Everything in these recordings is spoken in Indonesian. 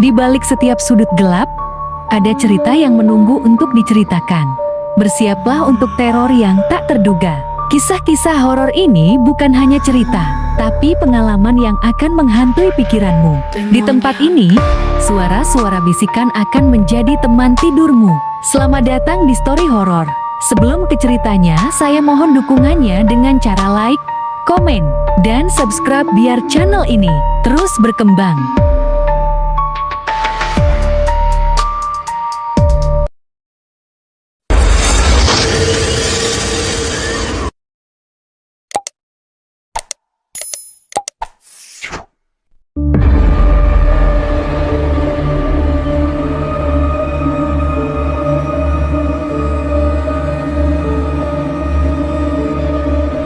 Di balik setiap sudut gelap, ada cerita yang menunggu untuk diceritakan. Bersiaplah untuk teror yang tak terduga. Kisah-kisah horor ini bukan hanya cerita, tapi pengalaman yang akan menghantui pikiranmu. Di tempat ini, suara-suara bisikan akan menjadi teman tidurmu. Selamat datang di Story Horor. Sebelum ke ceritanya, saya mohon dukungannya dengan cara like, komen, dan subscribe biar channel ini terus berkembang.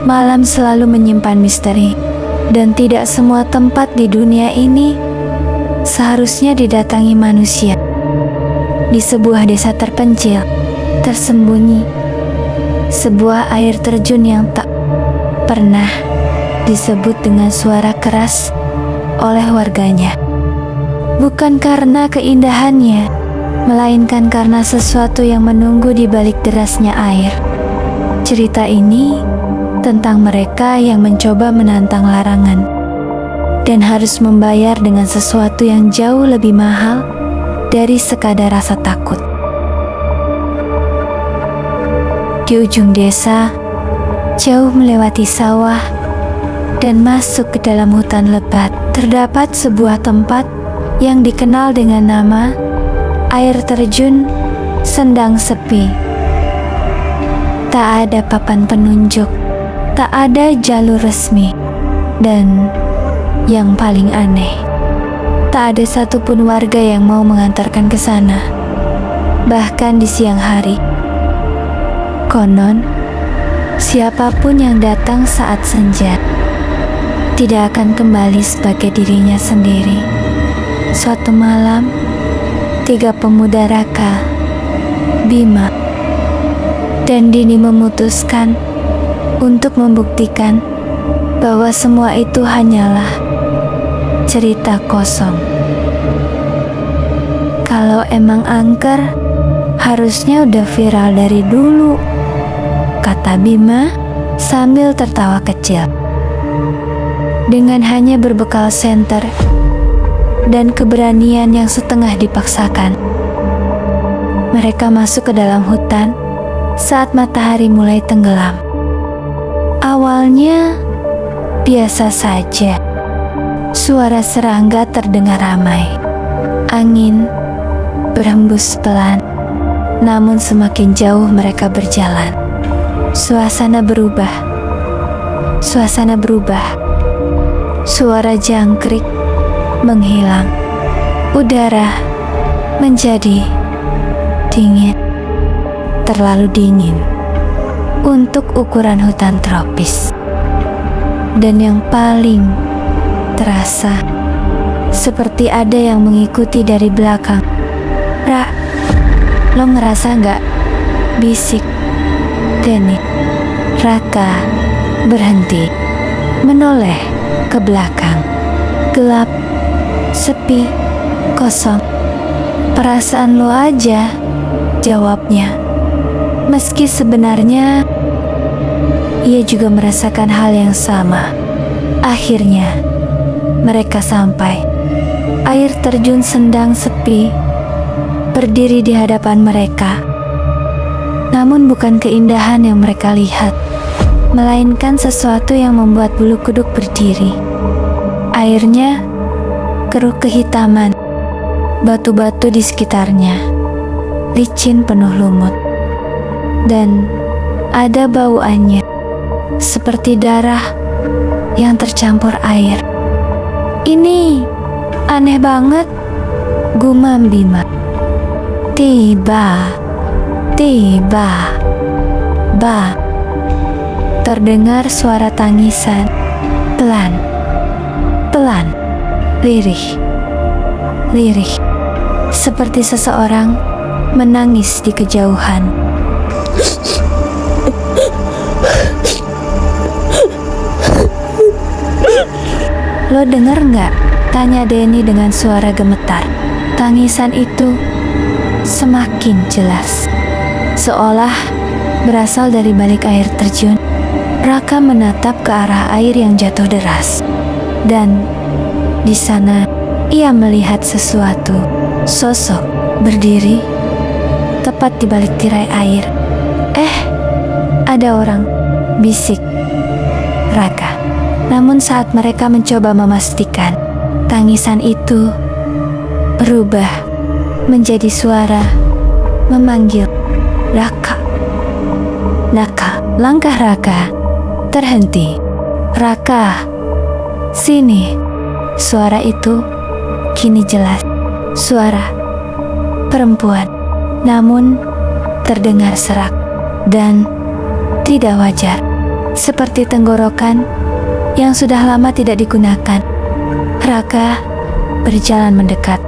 Malam selalu menyimpan misteri, dan tidak semua tempat di dunia ini seharusnya didatangi manusia. Di sebuah desa terpencil, tersembunyi, sebuah air terjun yang tak pernah disebut dengan suara keras oleh warganya. Bukan karena keindahannya, melainkan karena sesuatu yang menunggu di balik derasnya air. Cerita ini tentang mereka yang mencoba menantang larangan dan harus membayar dengan sesuatu yang jauh lebih mahal dari sekadar rasa takut. Di ujung desa, jauh melewati sawah dan masuk ke dalam hutan lebat, terdapat sebuah tempat yang dikenal dengan nama air terjun Sendang Sepi. Tak ada papan penunjuk, tak ada jalur resmi, dan yang paling aneh, tak ada satupun warga yang mau mengantarkan ke sana, bahkan di siang hari. Konon, siapapun yang datang saat senja tidak akan kembali sebagai dirinya sendiri. Suatu malam, 3 pemuda Raka, Bima, dan Dini memutuskan untuk membuktikan bahwa semua itu hanyalah cerita kosong. Kalau emang angker, harusnya udah viral dari dulu, kata Bima sambil tertawa kecil. Dengan hanya berbekal senter dan keberanian yang setengah dipaksakan, mereka masuk ke dalam hutan saat matahari mulai tenggelam. Awalnya biasa saja. Suara serangga terdengar ramai. Angin berhembus pelan. Namun semakin jauh mereka berjalan, suasana berubah. Suara jangkrik menghilang. Udara menjadi dingin. Terlalu dingin untuk ukuran hutan tropis. Dan yang paling terasa, seperti ada yang mengikuti dari belakang. "Ra, lo ngerasa nggak?" bisik Denny. Raka berhenti, menoleh ke belakang. Gelap, sepi, kosong. "Perasaan lo aja," jawabnya. Meski sebenarnya ia juga merasakan hal yang sama. Akhirnya mereka sampai. Air terjun Sendang Sepi berdiri di hadapan mereka. Namun bukan keindahan yang mereka lihat, melainkan sesuatu yang membuat bulu kuduk berdiri. Airnya keruh kehitaman. Batu-batu di sekitarnya licin penuh lumut. Dan ada bauannya, seperti darah yang tercampur air. "Ini aneh banget," gumam Bima. Tiba, terdengar suara tangisan, pelan, lirih, seperti seseorang menangis di kejauhan. "Lo denger nggak?" tanya Denny dengan suara gemetar. Tangisan itu semakin jelas, seolah berasal dari balik air terjun. Raka menatap ke arah air yang jatuh deras, dan di sana ia melihat sesuatu. Sosok berdiri tepat di balik tirai air. Ada orang," bisik Raka. Namun saat mereka mencoba memastikan, tangisan itu berubah menjadi suara memanggil Raka. Naka, langkah Raka terhenti. "Raka, sini." Suara itu kini jelas. Suara perempuan, namun terdengar serak dan tidak wajar, seperti tenggorokan yang sudah lama tidak digunakan. Raka berjalan mendekat,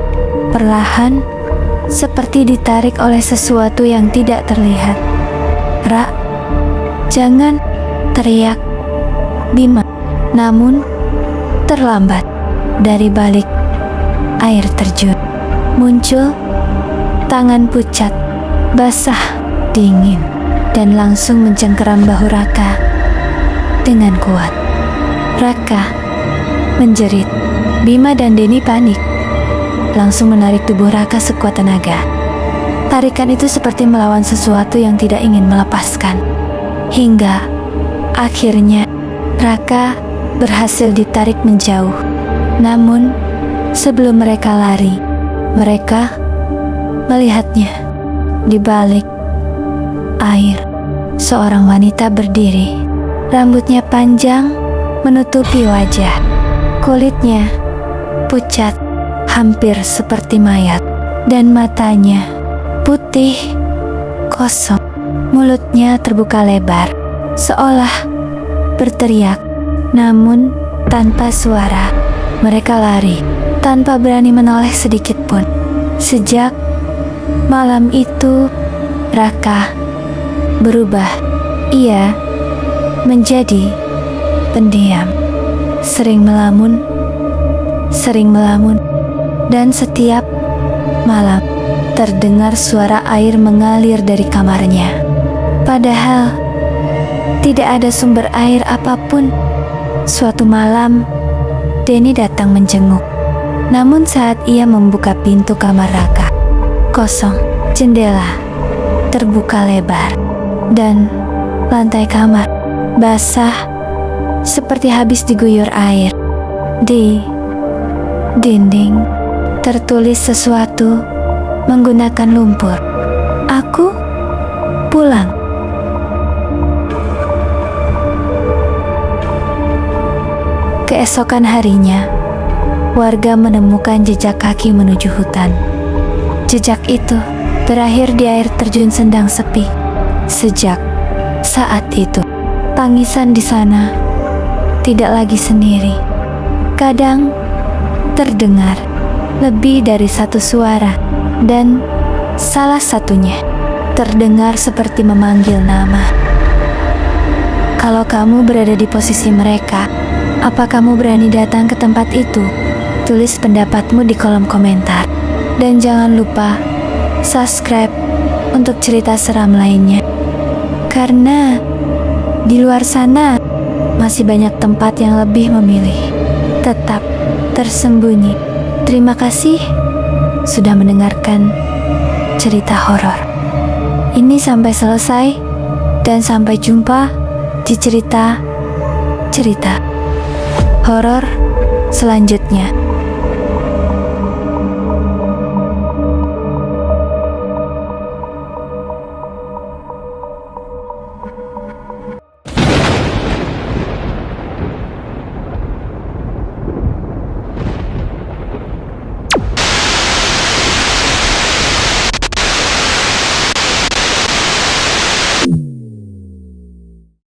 perlahan, seperti ditarik oleh sesuatu yang tidak terlihat. "Ra, jangan!" teriak Bima. Namun terlambat. Dari balik air terjun muncul tangan pucat, basah, dingin, dan langsung mencengkeram bahu Raka dengan kuat. Raka menjerit. Bima dan Denny panik, langsung menarik tubuh Raka sekuat tenaga. Tarikan itu seperti melawan sesuatu yang tidak ingin melepaskan. Hingga akhirnya Raka berhasil ditarik menjauh. Namun sebelum mereka lari, mereka melihatnya di balik air. Seorang wanita berdiri, rambutnya panjang menutupi wajah. Kulitnya pucat, hampir seperti mayat, dan matanya putih, kosong. Mulutnya terbuka lebar, seolah berteriak, namun tanpa suara. Mereka lari tanpa berani menoleh sedikit pun. Sejak malam itu, Raka berubah. Ia menjadi pendiam, sering melamun, dan setiap malam terdengar suara air mengalir dari kamarnya. Padahal tidak ada sumber air apapun. Suatu malam, Denny datang menjenguk. Namun saat ia membuka pintu kamar Raka, kosong. Jendela terbuka lebar, dan lantai kamar basah seperti habis diguyur air. Di dinding tertulis sesuatu menggunakan lumpur. "Aku pulang." Keesokan harinya, warga menemukan jejak kaki menuju hutan. Jejak itu berakhir di air terjun Sendang Sepi. Sejak saat itu, tangisan di sana tidak lagi sendiri. Kadang terdengar lebih dari satu suara, dan salah satunya terdengar seperti memanggil nama. Kalau kamu berada di posisi mereka, apa kamu berani datang ke tempat itu? Tulis pendapatmu di kolom komentar. Dan jangan lupa subscribe untuk cerita seram lainnya. Karena di luar sana masih banyak tempat yang lebih memilih tetap tersembunyi. Terima kasih sudah mendengarkan cerita horor ini sampai selesai, dan sampai jumpa di cerita horor selanjutnya.